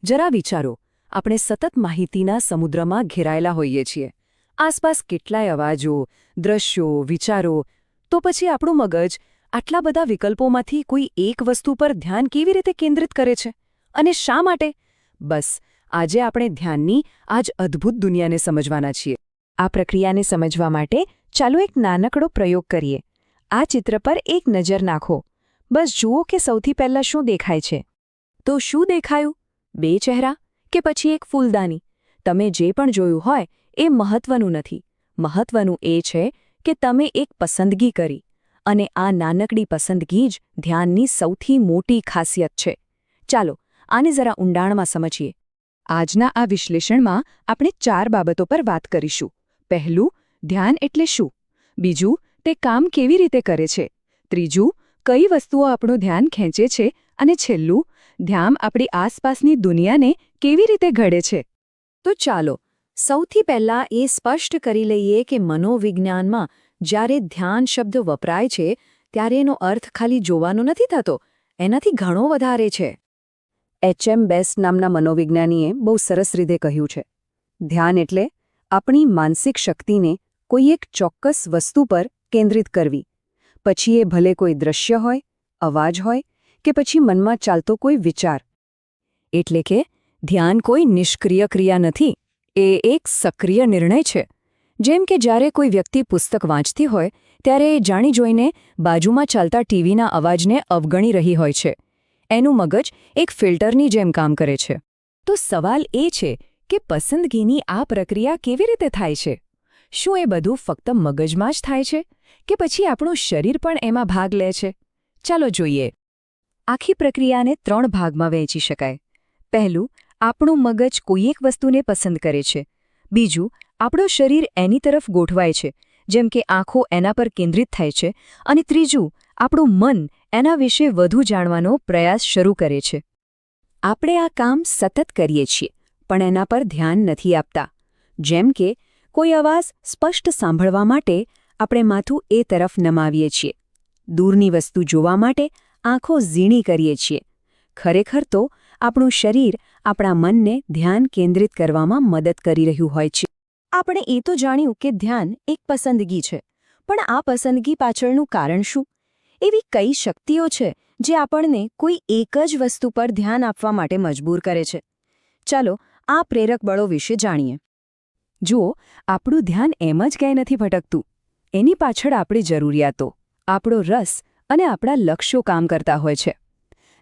જરા વિચારો, આપણે સતત માહિતીના સમુદ્રમાં ઘેરાયેલા હોઈએ છીએ. આસપાસ કેટલાય અવાજો, દ્રશ્યો, વિચારો, તો પછી આપણું મગજ આટલા બધા વિકલ્પોમાંથી કોઈ એક વસ્તુ પર ધ્યાન કેવી રીતે કેન્દ્રિત કરે છે? અને શા માટે? બસ, આજે આપણે ધ્યાનની આ જ અદ્ભુત દુનિયાને સમજવાના છીએ. આ પ્રક્રિયાને સમજવા માટે ચાલો એક નાનકડો પ્રયોગ કરીએ. આ ચિત્ર પર એક નજર નાખો. બસ જુઓ કે સૌથી પહેલાં શું દેખાય છે. તો શું દેખાયું? 2 ચહેરા કે પછી એક ફૂલદાની? તમે જે પણ જોયું હોય એ મહત્વનું નથી. મહત્વનું એ છે કે તમે એક પસંદગી કરી, અને આ નાનકડી પસંદગી જ ધ્યાનની સૌથી મોટી ખાસિયત છે. ચાલો આને જરા ઊંડાણમાં સમજીએ. આજના આ વિશ્લેષણમાં આપણે 4 બાબતો પર વાત કરીશું. પહેલું, ધ્યાન એટલે શું? બીજું, તે કામ કેવી રીતે કરે છે? ત્રીજું, કઈ વસ્તુઓ આપણું ધ્યાન ખેંચે છે? અને છેલ્લું, ધ્યાન આપણી આસપાસની દુનિયાને કેવી રીતે ઘડે છે? તો ચાલો સૌથી પહેલાં એ સ્પષ્ટ કરી લઈએ કે મનોવિજ્ઞાનમાં જ્યારે ધ્યાન શબ્દ વપરાય છે ત્યારે એનો અર્થ ખાલી જોવાનો નથી થતો, એનાથી ઘણો વધારે છે. H.M. બેસ્ટ નામના મનોવિજ્ઞાનીએ બહુ સરસ રીતે કહ્યું છે, ધ્યાન એટલે આપણી માનસિક શક્તિને કોઈ એક ચોક્કસ વસ્તુ પર કેન્દ્રિત કરવી. પછી એ ભલે કોઈ દ્રશ્ય હોય, અવાજ હોય કે પછી મનમાં ચાલતો કોઈ વિચાર. એટલે કે ધ્યાન કોઈ નિષ્ક્રિય ક્રિયા નથી, એ એક સક્રિય નિર્ણય છે. જેમ કે જ્યારે કોઈ વ્યક્તિ પુસ્તક વાંચતી હોય ત્યારે એ જાણી જોઈને બાજુમાં ચાલતા ટીવીના અવાજને અવગણી રહી હોય છે. એનું મગજ એક ફિલ્ટરની જેમ કામ કરે છે. તો સવાલ એ છે કે પસંદગીની આ પ્રક્રિયા કેવી રીતે થાય છે? શું એ બધું ફક્ત મગજમાં જ થાય છે કે પછી આપણું શરીર પણ એમાં ભાગ લે છે? ચાલો જોઈએ. આખી પ્રક્રિયાને 3 ભાગમાં વહેંચી શકાય. પહેલું, આપણું મગજ કોઈ એક વસ્તુને પસંદ કરે છે. બીજું, આપણું શરીર એની તરફ ગોઠવાય છે, જેમ કે આંખો એના પર કેન્દ્રિત થાય છે. અને ત્રીજું, આપણું મન એના વિશે વધુ જાણવાનો પ્રયાસ શરૂ કરે છે. આપણે આ કામ સતત કરીએ છીએ, પણ એના પર ધ્યાન નથી આપતા. જેમ કે કોઈ અવાજ સ્પષ્ટ સાંભળવા માટે આપણે માથું એ તરફ નમાવીએ છીએ. દૂરની વસ્તુ જોવા માટે આંખો ઝીણી કરીએ છીએ. ખરેખર તો આપણું શરીર આપણા મનને ધ્યાન કેન્દ્રિત કરવામાં મદદ કરી રહ્યું હોય છે. આપણે એ તો જાણ્યું કે ધ્યાન એક પસંદગી છે, પણ આ પસંદગી પાછળનું કારણ શું? એવી કઈ શક્તિઓ છે જે આપણને કોઈ એક જ વસ્તુ પર ધ્યાન આપવા માટે મજબૂર કરે છે? ચાલો આ પ્રેરક બળો વિશે જાણીએ. જુઓ, આપણું ધ્યાન એમ જ ક્યાંય નથી ભટકતું. એની પાછળ આપણી જરૂરિયાતો, આપણો રસ અને આપણા લક્ષ્યો કામ કરતા હોય છે.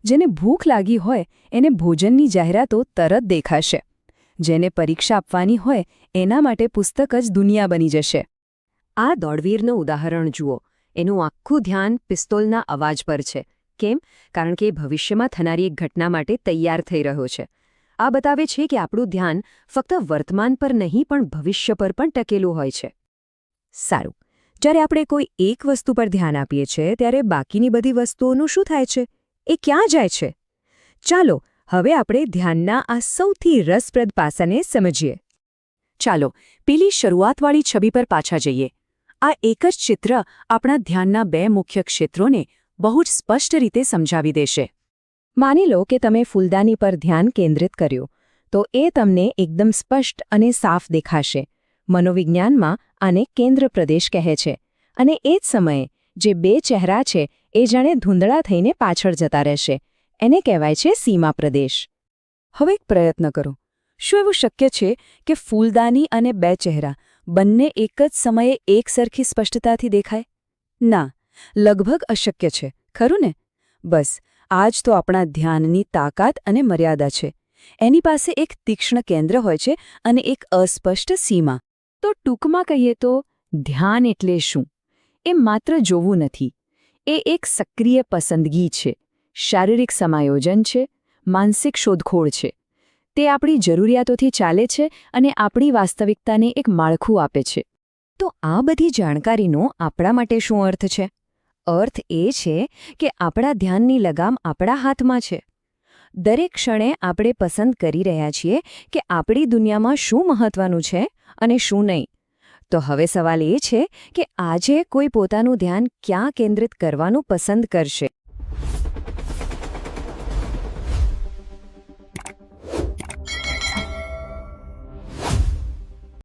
જેને ભૂખ લાગી હોય એને ભોજનની જાહેરાતો તરત દેખાશે. જેને પરીક્ષા આપવાની હોય એના માટે પુસ્તક જ દુનિયા બની જશે. આ દોડવીરનું ઉદાહરણ જુઓ. એનું આખું ધ્યાન પિસ્તોલના અવાજ પર છે. કેમ? કારણ કે એ ભવિષ્યમાં થનારી એક ઘટના માટે તૈયાર થઈ રહ્યો છે. આ બતાવે છે કે આપણું ધ્યાન ફક્ત વર્તમાન પર નહીં પણ ભવિષ્ય પર પણ ટકેલું હોય છે. સારું, જ્યારે આપણે કોઈ એક વસ્તુ પર ધ્યાન આપીએ છીએ ત્યારે બાકીની બધી વસ્તુઓનું શું થાય છે? એ ક્યાં જાય છે? ચાલો હવે આપણે ધ્યાનના આ સૌથી રસપ્રદ પાસાને સમજીએ. ચાલો પેલી શરૂઆતવાળી છબી પર પાછા જઈએ. આ એક જ ચિત્ર આપણા ધ્યાનના 2 મુખ્ય ક્ષેત્રોને બહુ જ સ્પષ્ટ રીતે સમજાવી દેશે. માની લો કે તમે ફૂલદાની પર ધ્યાન કેન્દ્રિત કર્યું, તો એ તમને એકદમ સ્પષ્ટ અને સાફ દેખાશે. મનોવિજ્ઞાનમાં આને કેન્દ્ર પ્રદેશ કહે છે. અને એ જ સમયે જે 2 ચહેરા છે એ જાણે ધૂંધળા થઈને પાછળ જતા રહેશે. એને કહેવાય છે સીમા પ્રદેશ. હવે એક પ્રયત્ન કરો. શું એવું શક્ય છે કે ફૂલદાની અને 2 ચહેરા બંને એક જ સમયે એકસરખી સ્પષ્ટતાથી દેખાય? ના, લગભગ અશક્ય છે, ખરું ને? બસ આ જ તો આપણા ધ્યાનની તાકાત અને મર્યાદા છે. એની પાસે એક તીક્ષ્ણ કેન્દ્ર હોય છે અને એક અસ્પષ્ટ સીમા. તો ટૂંકમાં કહીએ તો ધ્યાન એટલે શું? એ માત્ર જોવું નથી. એ એક સક્રિય પસંદગી છે, શારીરિક સમાયોજન છે, માનસિક શોધખોળ છે. તે આપણી જરૂરિયાતોથી ચાલે છે અને આપણી વાસ્તવિકતાને એક માળખું આપે છે. તો આ બધી જાણકારીનો આપણા માટે શું અર્થ છે? અર્થ એ છે કે આપણા ધ્યાનની લગામ આપણા હાથમાં છે. દરેક ક્ષણે આપણે પસંદ કરી રહ્યા છીએ કે આપણી દુનિયામાં શું મહત્વનું છે અને શું નહીં. તો હવે સવાલ એ છે કે આજે કોઈ પોતાનું ધ્યાન ક્યાં કેન્દ્રિત કરવાનું પસંદ કરશે?